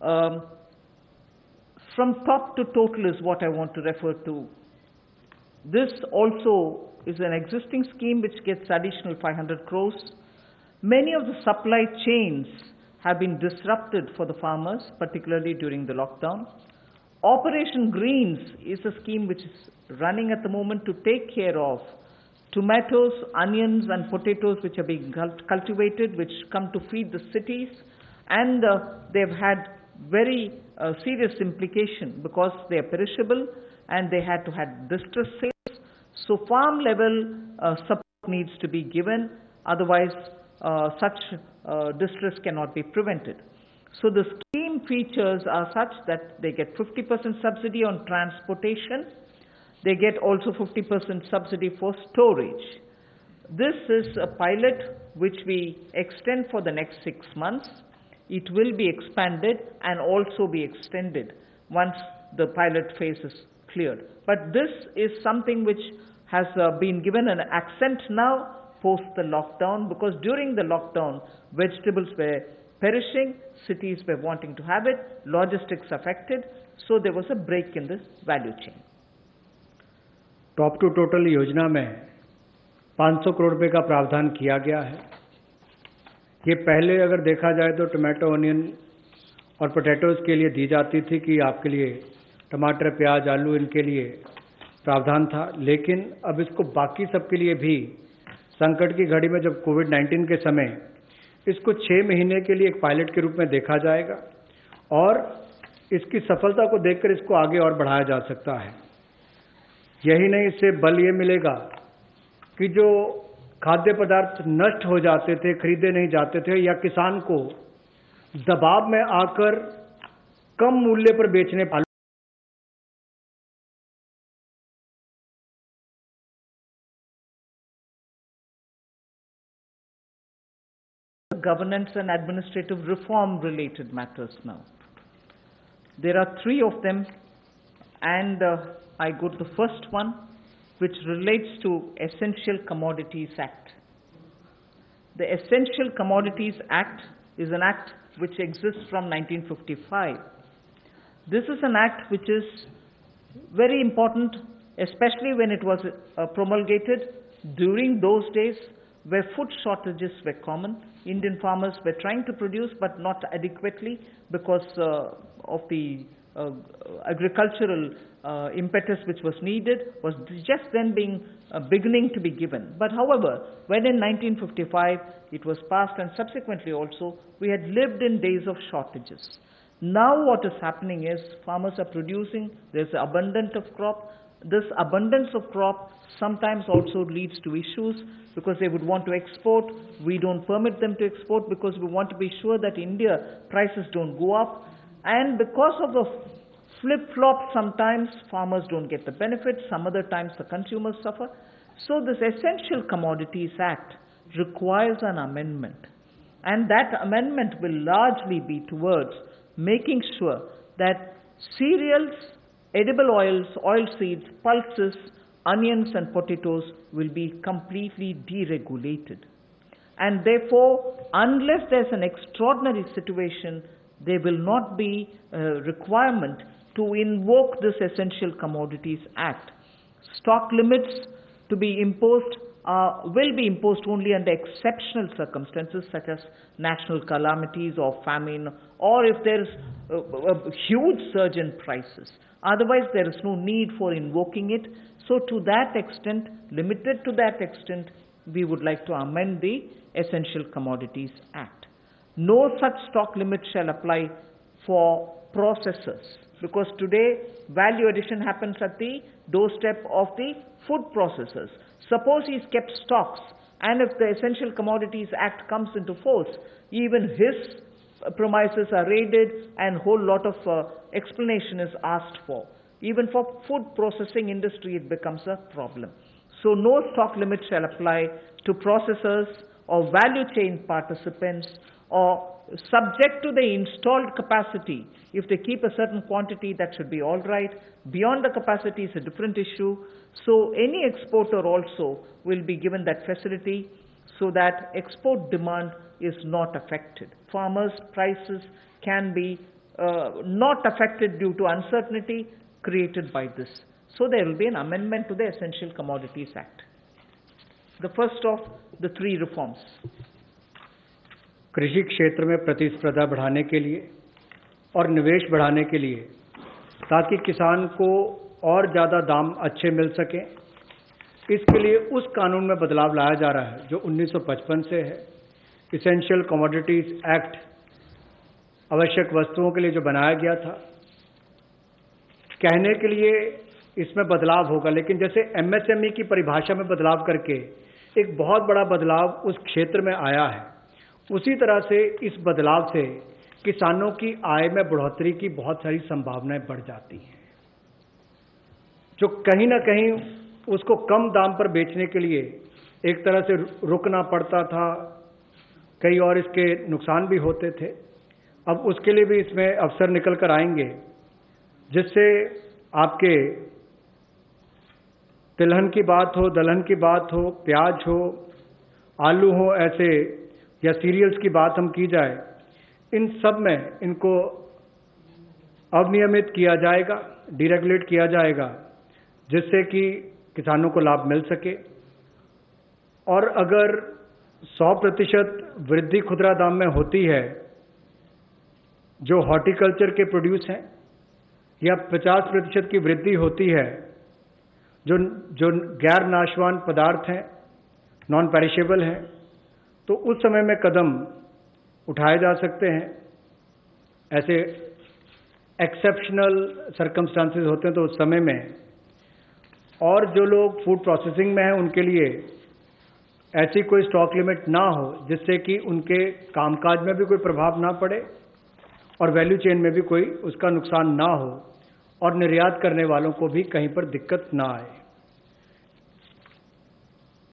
Um, from top to total is what I want to refer to. This also is an existing scheme which gets additional 500 crores. Many of the supply chains have been disrupted for the farmers, particularly during the lockdown. Operation Greens is a scheme which is running at the moment to take care of tomatoes, onions and potatoes which are being cultivated, which come to feed the cities, and they've had very serious implication because they are perishable and they had to have distress sales. So farm level support needs to be given, otherwise such distress cannot be prevented. So the scheme features are such that they get 50% subsidy on transportation. They get also 50% subsidy for storage. This is a pilot which we extend for the next 6 months. It will be expanded and also be extended once the pilot phase is cleared. But this is something which has been given an accent now post the lockdown, because during the lockdown vegetables were perishing, cities were wanting to have it, logistics affected, so there was a break in the value chain. Top two total योजना में 500 करोड़ रुपए का प्रावधान किया गया है। ये पहले अगर देखा जाए तो टमाटो, ऑनियन और पोटैटोज के लिए दी जाती थी कि आपके लिए टमाटर, प्याज, आलू इनके लिए प्रावधान था, लेकिन अब इसको बाकी सबके लिए भी संकट की घड़ी में जब कोविड-19 के समय इसको 6 महीने के लिए एक पायलट के रूप में देखा जाएगा और इसकी सफलता को देखकर इसको आगे और बढ़ाया जा सकता है। यही नहीं, इससे बल ये मिलेगा कि जो खाद्य पदार्थ नष्ट हो जाते थे, खरीदे नहीं जाते थे या किसान को दबाव में आकर कम मूल्य पर बेचने वाले governance and administrative reform related matters now. There are 3 of them, and I go to the first one, which relates to Essential Commodities Act. The Essential Commodities Act is an act which exists from 1955. This is an act which is very important, especially when it was promulgated during those days where food shortages were common. Indian farmers were trying to produce but not adequately because of the agricultural impetus which was needed was just then beginning to be given. But however, when in 1955 it was passed, and subsequently also we had lived in days of shortages. Now what is happening is farmers are producing, there's abundance of crop. This abundance of crop sometimes also leads to issues because they would want to export. We don't permit them to export because we want to be sure that India prices don't go up. And because of the flip-flop, sometimes farmers don't get the benefits, some other times the consumers suffer. So this Essential Commodities Act requires an amendment. And that amendment will largely be towards making sure that cereals, edible oils, oilseeds, pulses, onions and potatoes will be completely deregulated. And therefore, unless there's an extraordinary situation, there will not be a requirement to invoke this Essential Commodities Act. Stock limits to be imposed will be imposed only under exceptional circumstances such as national calamities or famine, or if there is a huge surge in prices. Otherwise, there is no need for invoking it. So to that extent, limited to that extent, we would like to amend the Essential Commodities Act. No such stock limit shall apply for processors, because today value addition happens at the doorstep of the food processors. Suppose he's kept stocks, and if the Essential Commodities Act comes into force, even his premises are raided and a whole lot of explanation is asked for. Even for food processing industry, it becomes a problem. So no stock limit shall apply to processors or value chain participants, or subject to the installed capacity. If they keep a certain quantity, that should be all right. Beyond the capacity is a different issue. So any exporter also will be given that facility so that export demand is not affected. Farmers' prices can be not affected due to uncertainty created by this. So there will be an amendment to the Essential Commodities Act. The first of the three reforms. कृषि क्षेत्र में प्रतिस्पर्धा बढ़ाने के लिए और निवेश बढ़ाने के लिए, ताकि किसान को और ज़्यादा दाम अच्छे मिल सकें, इसके लिए उस कानून में बदलाव लाया जा रहा है जो 1955 से है। इसेंशियल कमोडिटीज एक्ट आवश्यक वस्तुओं के लिए जो बनाया गया था, कहने के लिए इसमें बदलाव होगा, लेकिन जैसे एमएसएमई की परिभाषा में बदलाव करके एक बहुत बड़ा बदलाव उस क्षेत्र में आया है, उसी तरह से इस बदलाव से किसानों की आय में बढ़ोतरी की बहुत सारी संभावनाएं बढ़ जाती हैं। जो कहीं ना कहीं उसको कम दाम पर बेचने के लिए एक तरह से रुकना पड़ता था, कई और इसके नुकसान भी होते थे। अब उसके लिए भी इसमें अवसर निकल कर आएंगे, जिससे आपके तिलहन की बात हो, दलहन की बात हो, प्याज हो, आलू हो, ऐसे या सीरियल्स की बात हम की जाए, इन सब में इनको अवनियमित किया जाएगा, डीरेगुलेट किया जाएगा, जिससे कि किसानों को लाभ मिल सके। और अगर 100% वृद्धि खुदरा दाम में होती है जो हॉर्टिकल्चर के प्रोड्यूस हैं, या 50% की वृद्धि होती है जो गैर नाशवान पदार्थ हैं, नॉन पेरिशेबल हैं, तो उस समय में कदम उठाए जा सकते हैं। ऐसे एक्सेप्शनल सर्कमस्टांसेस होते हैं तो उस समय में, और जो लोग फूड प्रोसेसिंग में हैं उनके लिए ऐसी कोई स्टॉक लिमिट ना हो जिससे कि उनके कामकाज में भी कोई प्रभाव ना पड़े और वैल्यू चेन में भी कोई उसका नुकसान ना हो, और निर्यात करने वालों को भी कहीं पर दिक्कत ना आए।